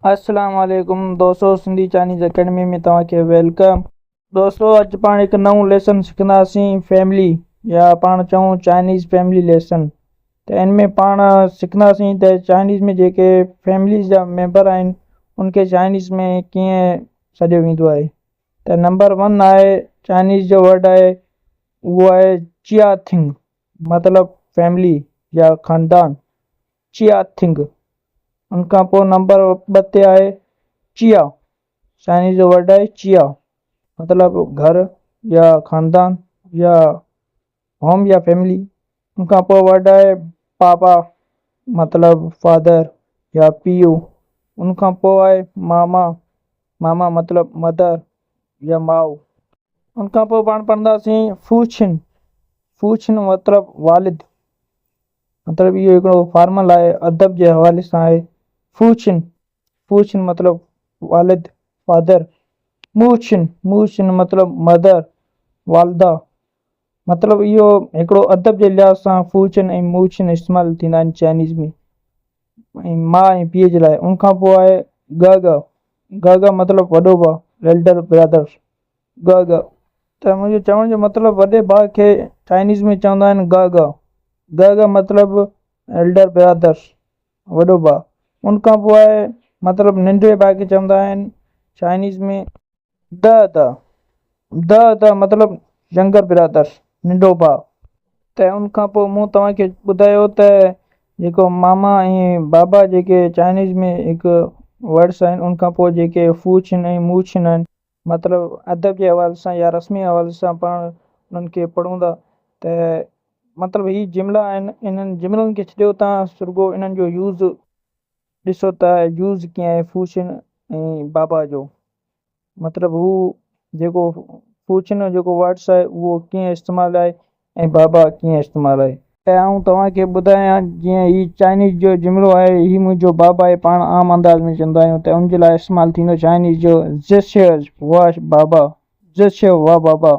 अस्सलाम वालेकुम दोस्तों, सिंधी चाइनीज़ एकेडमी में तव्हांखे वेलकम। दोस्तों, अॼु पाण हिकु नओं लेसन सिखंदासीं, फैमिली या पाण चऊं चाइनीज़ फैमिली लेसन। त इन में पाण सिखंदासीं त चाइनीज़ में जेके फैमिलीज़ जा मेंबर आहिनि उनखे चाइनीज़ में कीअं सॾियो वेंदो आहे। त नंबर 1 आहे, चाइनीज़ जो वर्ड आहे उहो आहे चिया थिंग, मतिलबु फैमिली या ख़ानदान, चिया थिंग। उनखां पोइ नंबर 2 ते आहे चिया, चाइनीज़ जो वर्ड आहे चिया, मतिलबु घर या ख़ानदान या होम या फैमिली। उनखां पोइ वर्ड आहे पापा, मतिलबु फादर या पीउ। उनखां पोइ आहे मामा, मामा मतिलबु मदर या माउ। उनखां पोइ पाण पढ़ंदासीं फूछिन, फूछिन मतिलबु वालिद, मतिलबु इहो हिकिड़ो फॉर्मल आहे, अदब जे हवाले सां आहे। फूछिन, फूछिन मतिलबु वालिद फादर। मूछिन, मूछिन मतिलबु मदर वालदा। मतिलबु इहो हिकिड़ो अदब जे लिहाज़ सां फूछिन ऐं मूछिन इस्तेमालु थींदा आहिनि चाइनीज़ में, ऐं माउ ऐं पीउ जे लाइ। उनखां पोइ आहे ग, ग मतिलबु वॾो भाउ, एल्डर ब्रदर, ग। त मुंहिंजे चवण जो मतिलबु वॾे भाउ खे चाइनीज़ में चवंदा आहिनि ग मतिलबु एल्डर ब्रदर, वॾो भाउ। उनखां पोइ आहे मतिलबु नंढे भाउ खे चवंदा आहिनि चाइनीज़ में द मतिलबु यंगर ब्रदर, नंढो भाउ। त उनखां पोइ मूं तव्हांखे ॿुधायो त जेको मामा ऐं बाबा जेके चाइनीज़ में हिकु वर्ड्स आहिनि, उनखां पोइ जेके फूछिन ऐं मूछिन आहिनि, मतिलबु अदब जे हवाले सां या रस्मी हवाले सां पाण उन्हनि खे पढ़ूं था। त मतिलबु हीअ जुमिला आहिनि, इन्हनि जुमिलनि खे छॾियो तव्हां सुर्गो इन्हनि जो यूज़ ॾिसो त यूज़ कीअं आहे फूछिन ऐं बाबा जो। मतिलबु हू जेको फूछिन जो जेको वर्ड्स आहे उहो कीअं इस्तेमालु आहे ऐं बाबा कीअं इस्तेमालु आहे। त आउं तव्हांखे ॿुधायां, जीअं हीअ चाइनीज़ जो जुमिलो आहे, हीअ मुंहिंजो बाबा आहे, पाण आम अंदाज़ में चवंदा आहियूं। त उनजे लाइ इस्तेमालु थींदो चाइनीज़ जो ज़ेशियस वाह बाबा, ज़ेशियो वाह बाबा,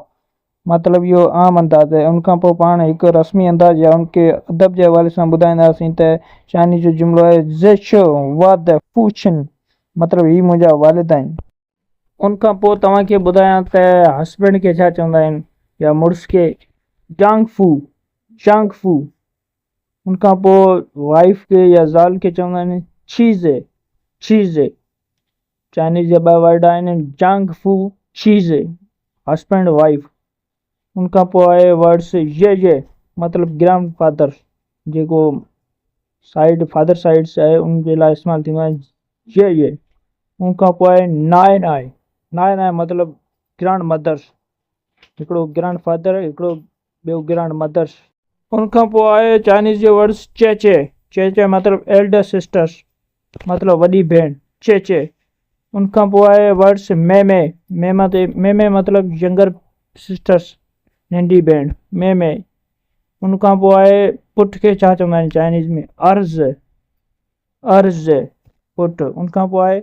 मतिलबु इहो आम अंदाज़ आहे। उनखां पोइ पाण हिकु रस्मी अंदाज़ या उनखे अदब जे हवाले सां ॿुधाईंदासीं त चाइनीज़ जो जुमिलो आहे ज़ेशियो वाह द फूछिन, मतिलबु हीअ मुंहिंजा वालिद आहिनि। उनखां पोइ तव्हांखे ॿुधायां त हस्बैंड खे छा चवंदा आहिनि या मुड़ुस खे जांग फू। उनखां पोइ वाइफ खे या ज़ाल खे चवंदा आहिनि छीज़े। चाइनीज़ जा 2 वर्ड आहिनि जांग फू, छीज़े, हस्बैंड वाइफ। उनखां पोइ आहे वर्ड्स ये मतिलबु ग्रैंड फादर, जेको साइड फादर साइड से आहे उनजे लाइ इस्तेमालु थींदो आहे ये। उनखां पोइ आहे नाय मतिलबु ग्रैंड मदर्स, हिकिड़ो ग्रैंड फादर, हिकिड़ो ॿियो ग्रैंड मदर्स। उनखां पोइ आहे चाइनीज़ जो वर्ड्स चे मतिलबु एल्डर सिस्टर्स, मतिलबु वॾी भेण, चे। उनखां पोइ आहे वर्ड्स मेमे मतिलबु यंगर सिस्टर्स, नंढी भेण, मेमे। उनखां पोइ आहे पुट खे छा चवंदा आहिनि चाइनीज़ में अर्ज़ पुट। उनखां पोइ आहे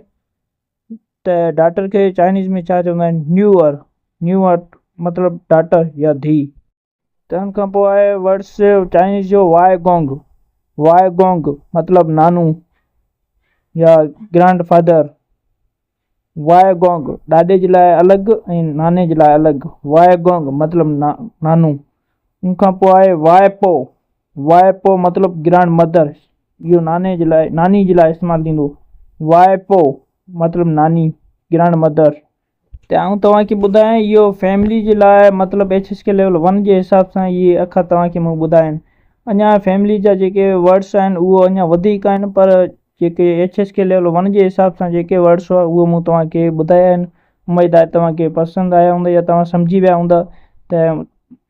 त डॉटर खे चाइनीज़ में छा चवंदा आहिनि न्यूअर मतिलबु डॉटर या धी। त उनखां पोइ आहे वर्ड्स चाइनीज़ जो वाई गोंग मतिलबु नानू या ग्रैंड फादर। वाई गोंग ॾाॾे जे लाइ अलॻि ऐं नाने जे लाइ अलॻि, वाई गोंग मतिलबु नानू। उनखां पोइ आहे वाई पो मतिलबु ग्रैंड मदर, इहो नानी जे लाइ इस्तेमालु थींदो, वाई पो मतिलबु नानी, ग्रैंड मदर। त आउं तव्हांखे ॿुधायां इहो फैमिली जे लाइ मतिलबु HSK लेवल 1 जे हिसाब सां इहे अखर तव्हांखे मूं ॿुधाया आहिनि। अञा फैमिली जा जेके वर्ड्स आहिनि उहो अञा वधीक आहिनि, पर जेके HSK लेवल 1 जे हिसाब सां जेके वर्ड्स हुआ उहे मूं तव्हांखे ॿुधाया आहिनि। उमेद आहे तव्हांखे पसंदि आया हूंदा या तव्हां सम्झी विया हूंदा। त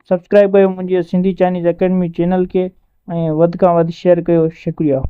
सब्सक्राइब कयो मुंहिंजी सिंधी चाइनीज़ एकेडमी चैनल खे ऐं वधि खां वधि शेयर कयो। शुक्रिया।